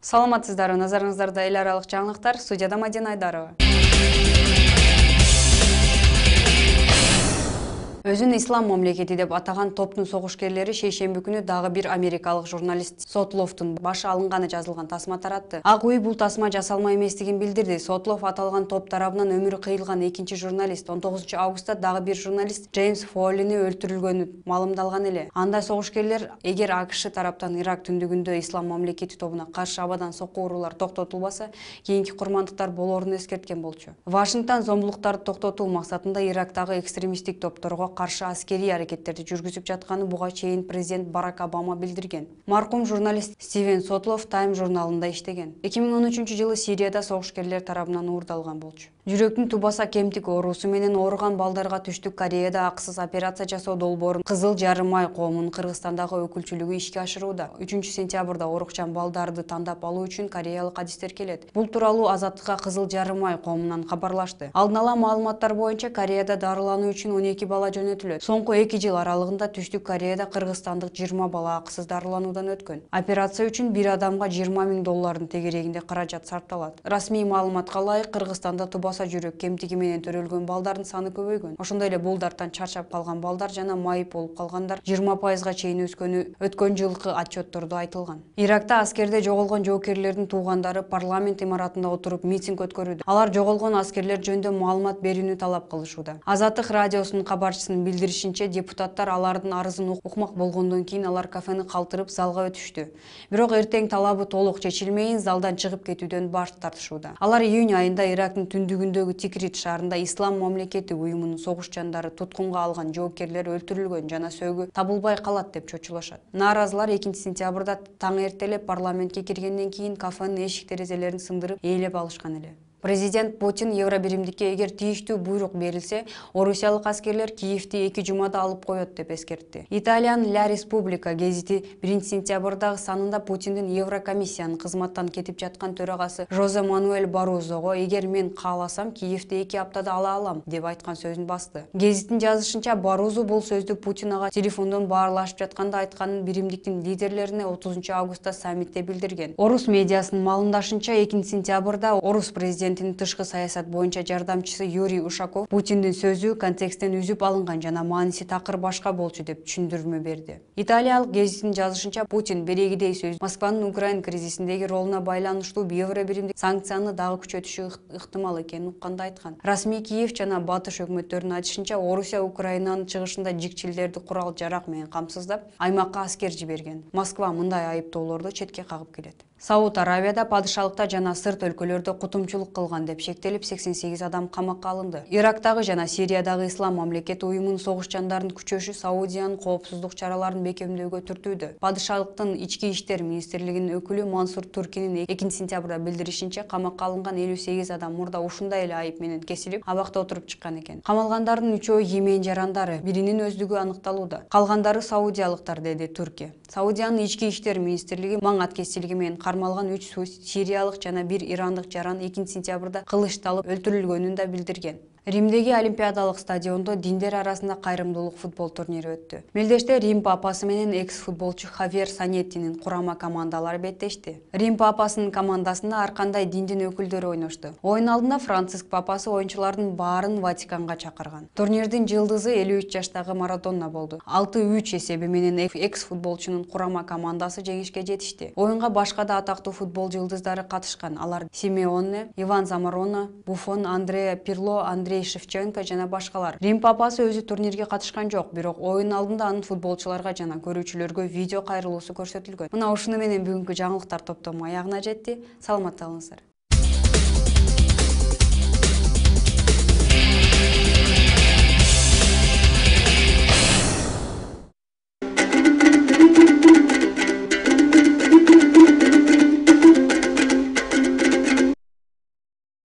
Саламатсыздарбы, назарыңыздарда эл аралык жаңылыктар, студияда Мадина Айдарова. Өзүн ислам мамлекети деп атаган топтун согушкерлери шейшемби күнү дагы бир америкалык журналист Сотловдун башы алынганы жазылган тасма таратты. Ак үй бул тасма жасалма эместигин билдирди. Сотлов аталган топ тарабынан өмүрү кыйылган экинчи журналист 19 августта дагы бир журналист Джеймс Фоллини өлтүрүлгөнү маалымдалган эле. Анда согушкерлер эгер АКШ тараптан Ирак түндүгүндө ислам мамлекети тобуна каршы абадан сокку уруулар токтотулбаса, кийинки курмандыктар болоорун эскерткен болчу. Вашингтон зомбулуктарды токтотуу максатында Ирактагы экстремисттик топторго каршы аскерий аракеттерди жүргүзүп жатканын буга чейин президент Барак Обама билдирген. Маркум журналист Стивен Сотлов Time журналында иштеген. 2013-жылы Сирияда согушкерлер тарабынан уурдалган болчу. Жүрөктүн тубаса кемтик оорусу менен ооруган балдарга Түштүк Кореяда акысыз операция жасоо долбоорун Кызыл Жарым ай коомунун Кыргызстандагы өкүлчүлүгү ишке ашырууда. 3-сентябрда оорукчан балдарды тандап алуу үчүн кореялык адистер келет. Бул тууралуу Азаттыкка Кызыл Жарым ай коомунан кабарлашты. Алдын ала маалыматтар боюнча Кореяда дарылануу үчүн 12 бала жөнөтүлөт. Соңку 2 жыл аралыгында Түштүк Кореяда кыргызстандык 20 бала акысыз дарылануудан өткөн. Операция үчүн бир адамга $20,000 тегерегинде каражат сарпталат. Расмий маалыматка ылайык Кыргызстанда тубаса жүрөк кемтиги менен төрөлгөн балдардын саны көбөйгөн. Ошондой эле бул дарттан чарчап калган балдар жана майып болуп калгандар 20%га чейин өскөнү өткөн жылкы отчеттордо айтылган. Иракта аскерде жоголгон жоокерлердин туугандары парламент имаратында отуруп митинг өткөрүүдө. Алар жоголгон аскерлер жөнүндө маалымат берүүнү талап кылышууда. Азаттык радиосунун кабарчысынын билдиришинче, депутаттар алардын арызын укмак болгондон кийин алар кафени калтырып залга өтүштү. Бирок эртең талабы толук чечилмейин залдан чыгып кетүүдөн баш тартышууда. Алар июнь айында Ирактын түндүгүндөгү Тикрит шаарында ислам мамлекети уюмунун согушчандары туткунга алган жоокерлер өлтүрүлгөн жана сөөгү табылбай калат деп чочулашат. Нааразылар 2-сентябрда таң эртелеп парламентке киргенден кийин кафенин эшик-терезелерин сындырып ээлеп алышкан эле. Президент Путин Евробиримдикке эгер тийиштүү буйрук берилсе, орусиялык аскерлер Киевти 2 жумада алып коет деп эскертти. Италиянын Ла Республика гезити 1-сентябрдагы санында Путиндин Еврокомиссиянын кызматтан кетип жаткан төрагасы Жозе Мануэль Барозого эгер мен кааласам Киевти 2 аптада ала алам деп айткан сөзүн басты. Гезиттин жазышынча Барозо бул сөздү Путин ага телефондон баарлашып жатканда айтканын Биримдиктин лидерлерине 30 августта саммитте билдирген. Орус медиасынын маалымдашынча 2-сентябрда орус президенти тышкы саясат боюнча жардамчысы Юрий Ушаков Путиндин сөзү контексттен үзүп алынган жана мааниси такыр башка болчу деп түшүндүрмө берди. Италиялык гезиттин жазышынча Путин берегидей сөз Москванын Украина кризисиндеги ролуна байланыштуу Евробиримдик санкцияны дагы күчөтүшү ыктымал экенин укканда айткан. Расмий Киев жана Батыш өкмөттөрүнүн айтышынча Орусия Украинанын чыгышында жикчилдерди курал-жарак менен камсыздап, аймакка аскер жиберген. Москва мындай айыптоолорду четке кагып келет. Сауд Аравияда падышалыкта жана сырт өлкөлөрдө кутумчулук кылган деп шектелип 88 адам камакка алынды. Ирактагы жана Сириядагы ислам мамлекети уюмунун согушчандарын күчөшү Саудиянын коопсуздук чараларын бекемдөөгө түртүүдө. Падышалыктын ички иштер министрлигинин өкүлү Мансур Туркинин 2-сентябрда билдиришинче, камакка алынган 58 адам мурда ушундай эле айып менен кесилип, абакта отуруп чыккан экен. Камалгандардын 3-өө емен жарандары, биринин өздүгү аныкталууда. Калгандары саудиялыктар, деди Туркия. Саудиянын ички иштер министрлиги маң аткезчилиги менен кармалган 3 сириялык жана 1 ирандык жаран 2-сентябрда кылычталып өлтүрүлгөнүн да билдирген. Римдеги Олимпиадалык стадиондо диндер арасында кайрымдуулук футбол турнири өттү. Мелдеште Рим папасы менен экс-футболчу Хавьер Санеттинин курама командалары беттешти. Рим папасынын командасында ар кандай диндин өкүлдөрү ойношту. Оюн алдында Франциск папасы оюнчулардын баарын Ватиканга чакырган. Турнирдин жылдызы 53 жаштагы Марадона болду. 6-3 эсеби менен экс-футболчунун курама командасы жеңишке жетишти. Оюнга башка да атактуу футбол жылдыздары катышкан. Алар Симеоне, Иван Замарона, Буфон, Андреа Пирло, Андрей Шевченко жана башкалар. Рим папасы өзү турнирге катышкан жок, бирок оюн алдында анын футболчуларга жана көрүүчүлөргө видео кайрылуусу көрсөтүлгөн. Мына ушуну менен бүгүнкү жаңылыктар топтому аягына жетти. Саламатта калыңыздар.